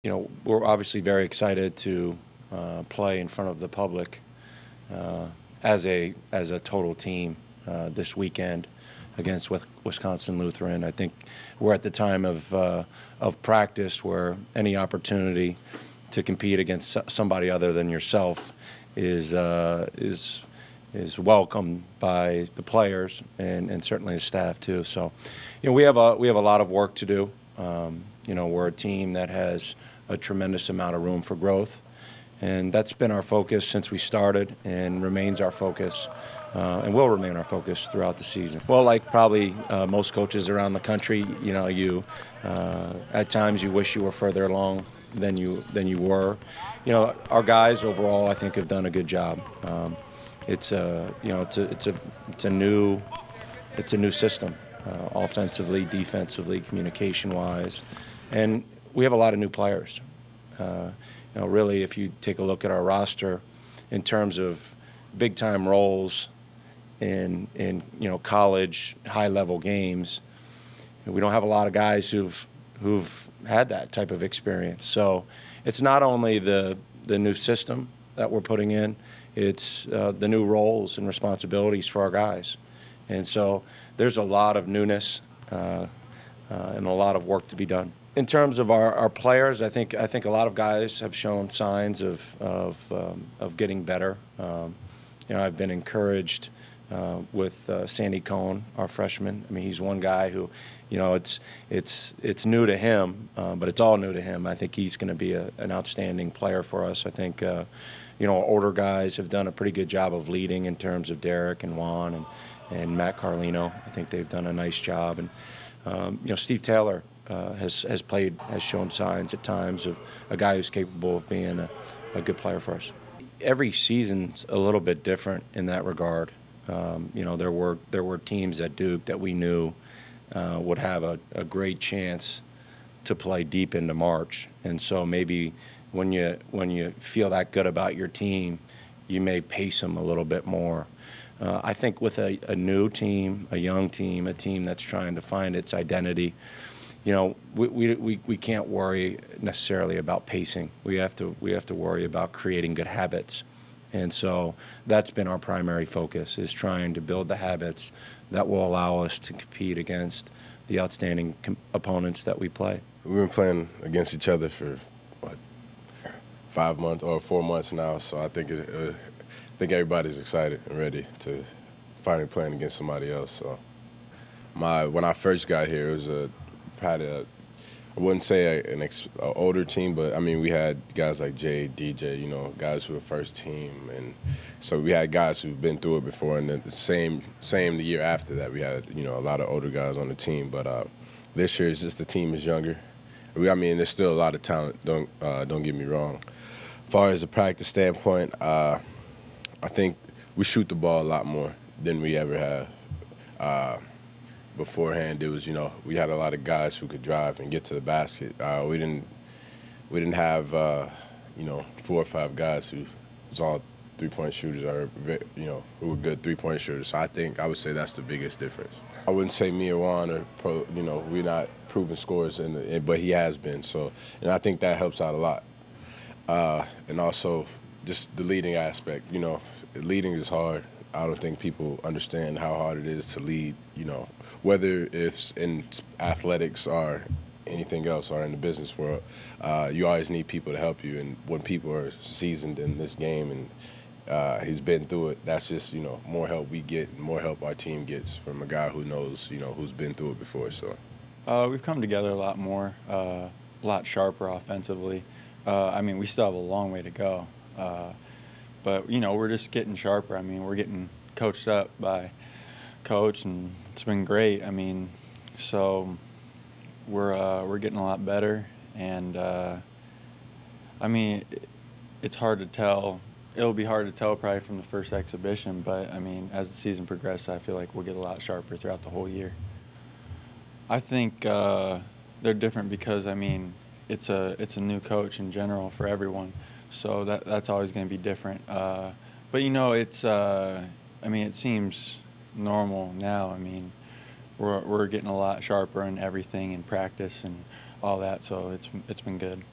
We're obviously very excited to play in front of the public as a total team this weekend against Wisconsin Lutheran. I think we're at the time of practice where any opportunity to compete against somebody other than yourself is welcomed by the players and certainly the staff too. So, we have a lot of work to do. We're a team that has a tremendous amount of room for growth, and that's been our focus since we started and remains our focus and will remain our focus throughout the season. Well, like probably most coaches around the country, at times you wish you were further along than you were. Our guys overall, I think, have done a good job. It's a new system, offensively, defensively, communication-wise, and we have a lot of new players. Really, if you take a look at our roster in terms of big-time roles in college high-level games, we don't have a lot of guys who've had that type of experience. So it's not only the new system that we're putting in, it's the new roles and responsibilities for our guys. And so there's a lot of newness and a lot of work to be done. In terms of our players, I think a lot of guys have shown signs of getting better. I've been encouraged with Sandy Cohn, our freshman. I mean, he's one guy who, it's new to him, but it's all new to him. I think he's going to be an outstanding player for us. I think older guys have done a pretty good job of leading in terms of Derrick and Juan and Matt Carlino. I think they've done a nice job. And Steve Taylor has shown signs at times of a guy who's capable of being a good player for us. Every season's a little bit different in that regard. There were teams at Duke that we knew would have a great chance to play deep into March, and so maybe when you feel that good about your team, you may pace them a little bit more. I think with a new team, a young team, a team that's trying to find its identity, we can't worry necessarily about pacing. We have to worry about creating good habits. And so that's been our primary focus, is trying to build the habits that will allow us to compete against the outstanding opponents that we play. We've been playing against each other for, 5 months or 4 months now, so I think everybody's excited and ready to finally playing against somebody else. So when I first got here, it was I wouldn't say an older team, but I mean, we had guys like Jay, DJ, guys who were first team, and so we had guys who've been through it before. And then the same the year after that, we had a lot of older guys on the team. But this year, it's just the team is younger. There's still a lot of talent. Don't get me wrong. As far as the practice standpoint, I think we shoot the ball a lot more than we ever have. Beforehand, it was we had a lot of guys who could drive and get to the basket. We didn't have 4 or 5 guys who was all three-point shooters or who were good three-point shooters. So I would say that's the biggest difference. I wouldn't say me or Juan are we're not proven scorers, but he has been. So, and I think that helps out a lot. And also just the leading aspect. Leading is hard. I don't think people understand how hard it is to lead, whether it's in athletics or anything else or in the business world. You always need people to help you, and when people are seasoned in this game and he's been through it, that's just, more help we get and more help our team gets from a guy who knows, who's been through it before. So we've come together a lot more, a lot sharper offensively. We still have a long way to go. But, we're just getting sharper. We're getting coached up by Coach, and it's been great. So we're getting a lot better. And, it's hard to tell. It'll be hard to tell probably from the first exhibition. But, as the season progresses, I feel like we'll get a lot sharper throughout the whole year. I think they're different because, it's a new coach in general for everyone. So that's always going to be different. But it's it seems normal now. We're getting a lot sharper in everything in practice and all that. So it's been good.